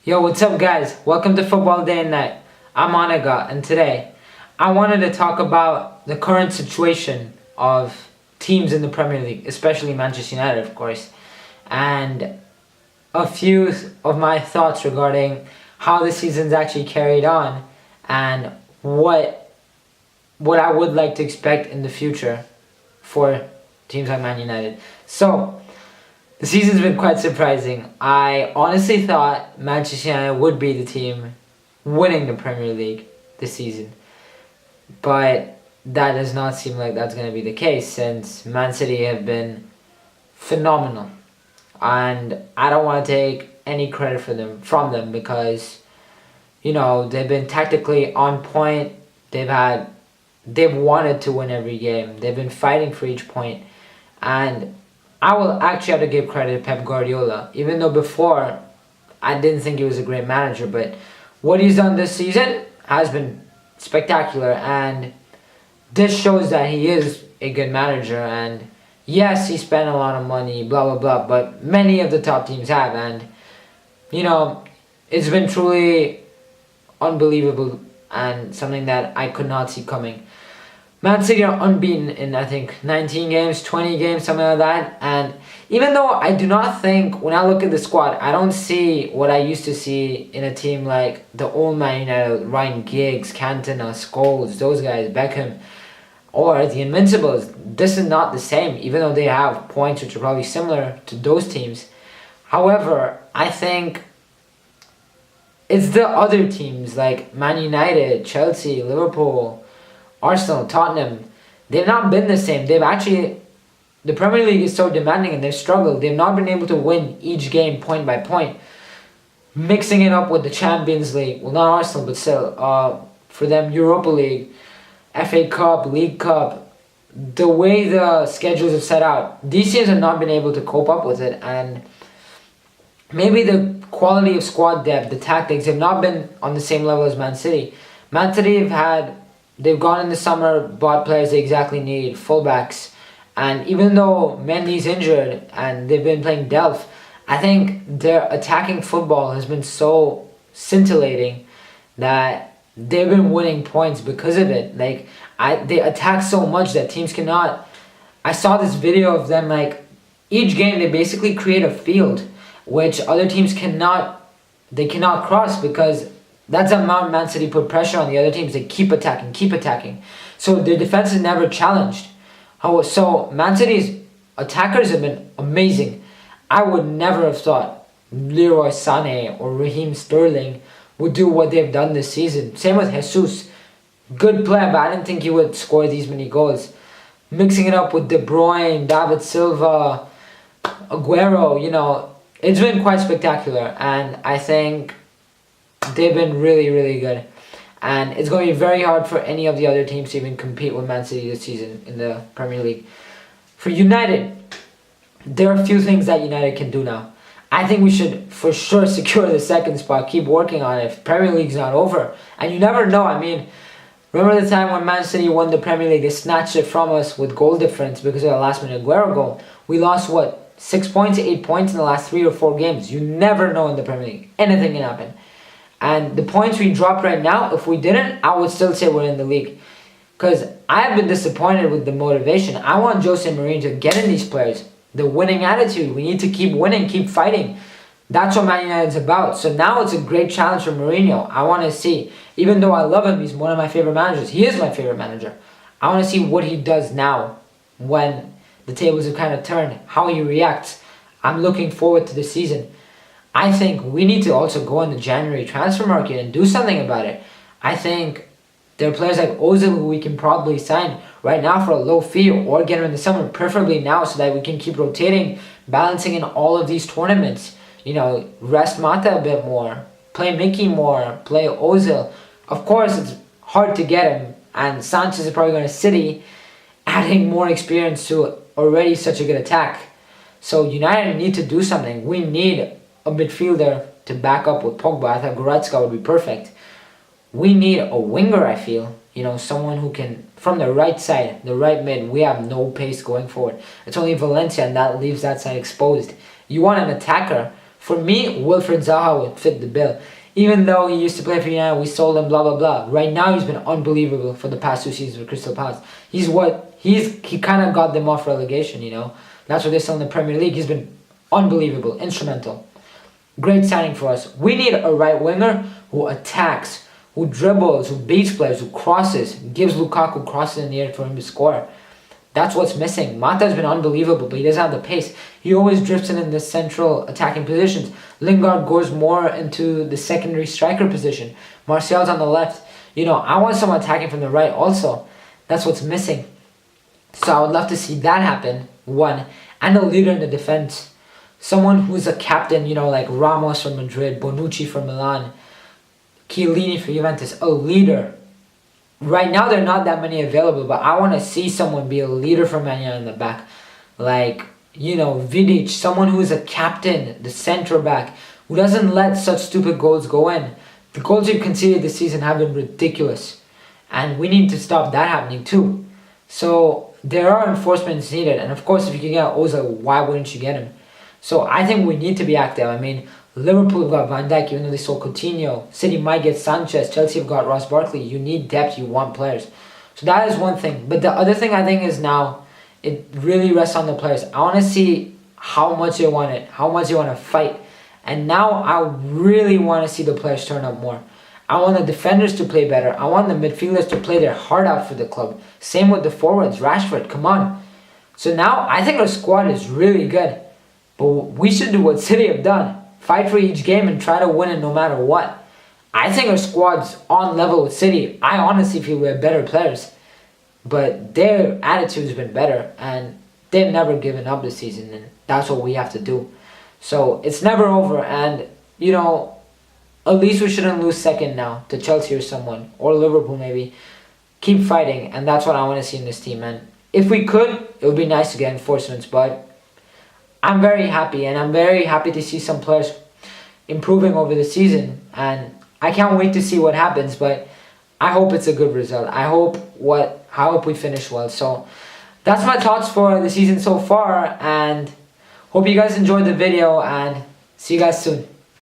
Yo, what's up guys? Welcome to Football Day and Night. I'm Anaga, and today I wanted to talk about the current situation of teams in the Premier League, especially Manchester United of course, and a few of my thoughts regarding how the season's actually carried on and what I would like to expect in the future for teams like Man United. So, the season's been quite surprising. I honestly thought Manchester United would be the team winning the Premier League this season. But that does not seem like that's going to be the case since Man City have been phenomenal. And I don't want to take any credit from them because they've been tactically on point. They've wanted to win every game. They've been fighting for each point. And I will actually have to give credit to Pep Guardiola, even though before I didn't think he was a great manager, but what he's done this season has been spectacular, and this shows that he is a good manager. And yes, he spent a lot of money, blah blah blah, but many of the top teams have, and it's been truly unbelievable and something that I could not see coming. Man City are unbeaten in, I think, 19 games, 20 games, something like that. And even though I do not think, when I look at the squad, I don't see what I used to see in a team like the old Man United, Ryan Giggs, Cantona, Scholes, those guys, Beckham, or the Invincibles. This is not the same, even though they have points which are probably similar to those teams. However, I think it's the other teams like Man United, Chelsea, Liverpool, Arsenal, Tottenham, they've not been the same. The Premier League is so demanding and they've struggled. They've not been able to win each game point by point. Mixing it up with the Champions League, well not Arsenal, but still, for them, Europa League, FA Cup, League Cup, the way the schedules are set out, these teams have not been able to cope up with it, and maybe the quality of squad depth, the tactics have not been on the same level as Man City. Man City they've gone in the summer, bought players they exactly need, fullbacks. And even though Mendy's injured and they've been playing Delph, I think their attacking football has been so scintillating that they've been winning points because of it. They attack so much that teams cannot. I saw this video of them, each game they basically create a field which other teams cannot cross, because that's the amount Man City put pressure on the other teams. They keep attacking. So their defense is never challenged. So Man City's attackers have been amazing. I would never have thought Leroy Sané or Raheem Sterling would do what they've done this season. Same with Jesus. Good player, but I didn't think he would score these many goals. Mixing it up with De Bruyne, David Silva, Aguero, it's been quite spectacular. And I think they've been really, really good. And it's going to be very hard for any of the other teams to even compete with Man City this season in the Premier League. For United, there are a few things that United can do now. I think we should for sure secure the second spot, keep working on it if Premier League's not over. And you never know, remember the time when Man City won the Premier League, they snatched it from us with goal difference because of the last minute Aguero goal. We lost 6 points, 8 points in the last 3 or 4 games. You never know in the Premier League. Anything can happen. And the points we dropped right now, if we didn't, I would still say we're in the league. Because I have been disappointed with the motivation. I want Jose Mourinho to get in these players. The winning attitude. We need to keep winning, keep fighting. That's what Man United's about. So now it's a great challenge for Mourinho. I want to see, even though I love him, he's one of my favorite managers. He is my favorite manager. I want to see what he does now when the tables have kind of turned, how he reacts. I'm looking forward to the season. I think we need to also go in the January transfer market and do something about it. I think there are players like Ozil who we can probably sign right now for a low fee, or get him in the summer, preferably now, so that we can keep rotating, balancing in all of these tournaments. Rest Mata a bit more, play Mickey more, play Ozil. Of course, it's hard to get him, and Sanchez is probably going to City, adding more experience to already such a good attack. So United need to do something. We need a midfielder to back up with Pogba. I thought Goretzka would be perfect. We need a winger, I feel. Someone who can, from the right side, the right mid, we have no pace going forward. It's only Valencia, and that leaves that side exposed. You want an attacker For me, Wilfred Zaha would fit the bill. Even though he used to play for United, we sold him, blah, blah, blah. Right now, he's been unbelievable for the past 2 seasons with Crystal Palace. He kind of got them off relegation, you know. That's what they're still in the Premier League. He's been unbelievable, instrumental. Great signing for us. We need a right winger who attacks, who dribbles, who beats players, who crosses, gives Lukaku crosses in the air for him to score. That's what's missing. Mata's been unbelievable, but he doesn't have the pace. He always drifts in the central attacking positions. Lingard goes more into the secondary striker position. Martial's on the left. You know, I want someone attacking from the right also. That's what's missing. So I would love to see that happen, one. And a leader in the defense. Someone who's a captain, you know, like Ramos from Madrid, Bonucci from Milan, Chiellini for Juventus. A leader. Right now, there are not that many available, but I want to see someone be a leader for Man United in the back. Like, you know, Vidic, someone who is a captain, the centre back, who doesn't let such stupid goals go in. The goals we've conceded this season have been ridiculous. And we need to stop that happening too. So, there are enforcements needed. And of course, if you can get Ozil, why wouldn't you get him? So, I think we need to be active. I mean, Liverpool have got Van Dijk, even though they sold Coutinho. City might get Sanchez. Chelsea have got Ross Barkley. You need depth. You want players. So that is one thing. But the other thing I think is now, it really rests on the players. I want to see how much they want it. How much they want to fight. And now I really want to see the players turn up more. I want the defenders to play better. I want the midfielders to play their heart out for the club. Same with the forwards. Rashford, come on. So now I think our squad is really good. But we should do what City have done. Fight for each game and try to win it no matter what. I think our squad's on level with City. I honestly feel we have better players. But their attitude's been better. And they've never given up this season. And that's what we have to do. So it's never over. And, you know, at least we shouldn't lose second now to Chelsea or someone. Or Liverpool maybe. Keep fighting. And that's what I want to see in this team. And if we could, it would be nice to get enforcements. But I'm very happy, and I'm very happy to see some players improving over the season, and I can't wait to see what happens, but I hope it's a good result. I hope we finish well. So that's my thoughts for the season so far, and hope you guys enjoyed the video, and see you guys soon.